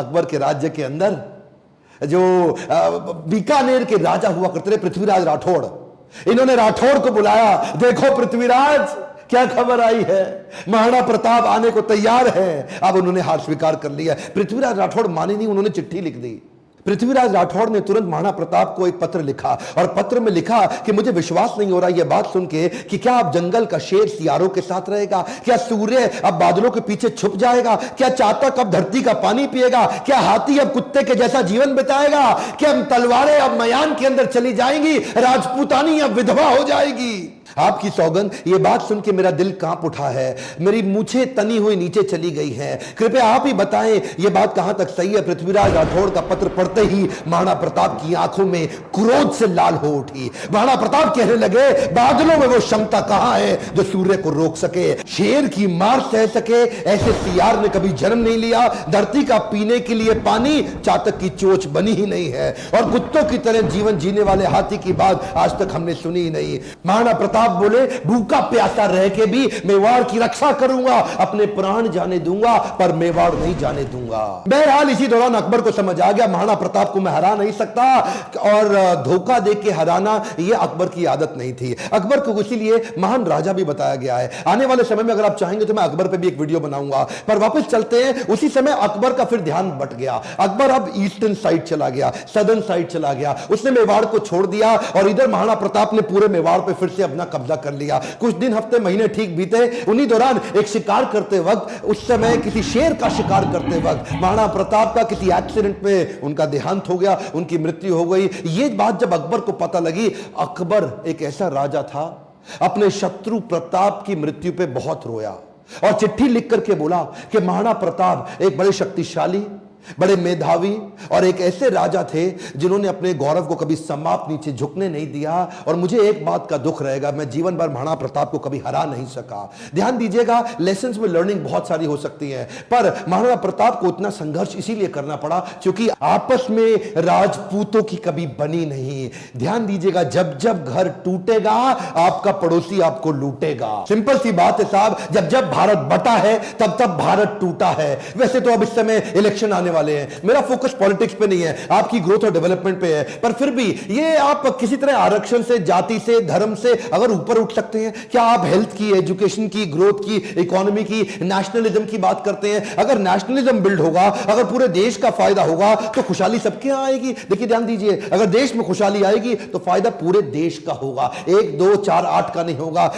अकबर के राज्य के अंदर जो बीकानेर के राजा हुआ करते थे पृथ्वीराज राठौड़, इन्होंने राठौड़ को बुलाया। देखो पृथ्वीराज, क्या खबर आई है, महाराणा प्रताप आने को तैयार है। अब उन्होंने हार स्वीकार कर लिया। पृथ्वीराज राठौड़ माने नहीं, उन्होंने चिट्ठी लिख दी। पृथ्वीराज राठौड़ ने तुरंत महाराणा प्रताप को एक पत्र लिखा और पत्र में लिखा कि मुझे विश्वास नहीं हो रहा यह बात सुन के कि क्या अब जंगल का शेर सियारों के साथ रहेगा, क्या सूर्य अब बादलों के पीछे छुप जाएगा, क्या चातक अब धरती का पानी पिएगा, क्या हाथी अब कुत्ते के जैसा जीवन बिताएगा, क्या तलवारें अब मयान के अंदर चली जाएंगी, राजपूतानी अब विधवा हो जाएगी। आपकी सौगंध, ये बात सुन के मेरा दिल कांप उठा है, मेरी मूछें तनी हुई नीचे चली गई हैं। कृपया आप ही बताएं ये बात कहां तक सही है। पृथ्वीराज राठौड़ का पत्र पढ़ते ही महाराणा प्रताप की आंखों में क्रोध से लाल हो उठी। महाराणा प्रताप कहने लगे, बादलों में वो क्षमता कहां है जो सूर्य को रोक सके, शेर की मार सह सके, ऐसे सियार ने कभी जन्म नहीं लिया। धरती का पीने के लिए पानी चातक की चोंच बनी ही नहीं है, और कुत्तों की तरह जीवन जीने वाले हाथी की बात आज तक हमने सुनी ही नहीं। महाराणा प्रताप बोले, भूखा प्यासा रह के भी मेवाड़ की रक्षा करूंगा, अपने प्राण जाने दूंगा पर मेवाड़ नहीं जाने दूंगा। बहरहाल इसी दौरान अकबर को समझ आ गया महाराणा प्रताप को मैं हरा नहीं सकता, और धोखा दे के हराना यह अकबर की आदत नहीं थी। अकबर को इसीलिए महान राजा भी बताया गया है। आने वाले समय में अगर आप चाहेंगे तो मैं अकबर पे भी एक वीडियो बनाऊंगा। पर वापस चलते हैं, उसी समय अकबर का फिर ध्यान बट गया। अकबर अब ईस्टर्न साइड चला गया, सदर्न साइड चला गया, उसने मेवाड़ को छोड़ दिया और इधर महाराणा प्रताप ने पूरे मेवाड़ पे फिर से अपना कब्जा कर लिया। कुछ दिन, हफ्ते, महीने ठीक बीते। उन्हीं दौरान एक शिकार करते वक्त, उस समय किसी शेर का शिकार करते वक्त महाराणा प्रताप का किसी एक्सीडेंट में उनका देहांत हो गया, उनकी मृत्यु हो गई। ये बात जब अकबर को पता लगी, अकबर एक ऐसा राजा था, अपने शत्रु प्रताप की मृत्यु पे बहुत रोया और चिट्ठी लिख करके बोला कि महाराणा प्रताप एक बड़े शक्तिशाली, बड़े मेधावी और एक ऐसे राजा थे जिन्होंने अपने गौरव को कभी समाप्त नीचे झुकने नहीं दिया, और मुझे एक बात का दुख रहेगा, मैं जीवन भर महाराणा प्रताप को कभी हरा नहीं सका। ध्यान दीजिएगा, लेसन्स में लर्निंग बहुत सारी हो सकती है, पर महाराणा प्रताप को इतना संघर्ष इसीलिए करना पड़ा क्योंकि आपस में राजपूतों की कभी बनी नहीं। ध्यान दीजिएगा, जब जब घर टूटेगा आपका पड़ोसी आपको लूटेगा। सिंपल सी बात है साहब, जब जब भारत बटा है तब तब भारत टूटा है। वैसे तो अब इस समय इलेक्शन आने वाले हैं, मेरा फोकस पॉलिटिक्स पे नहीं है, आपकी ग्रोथ और डेवलपमेंट पे है, पर फिर भी ये आप किसी तरह आरक्षण से, जाति से, धर्म से अगर ऊपर उठ सकते हैं, क्या आप हेल्थ की, एजुकेशन की, ग्रोथ की, इकोनॉमी की, नेशनलिज्म की बात करते हैं? अगर नेशनलिज्म बिल्ड होगा, अगर पूरे देश का फायदा होगा तो खुशहाली सबके यहां आएगी। देखिए ध्यान दीजिए, अगर देश में खुशहाली आएगी तो फायदा पूरे देश का होगा, 1, 2, 4, 8 का नहीं होगा।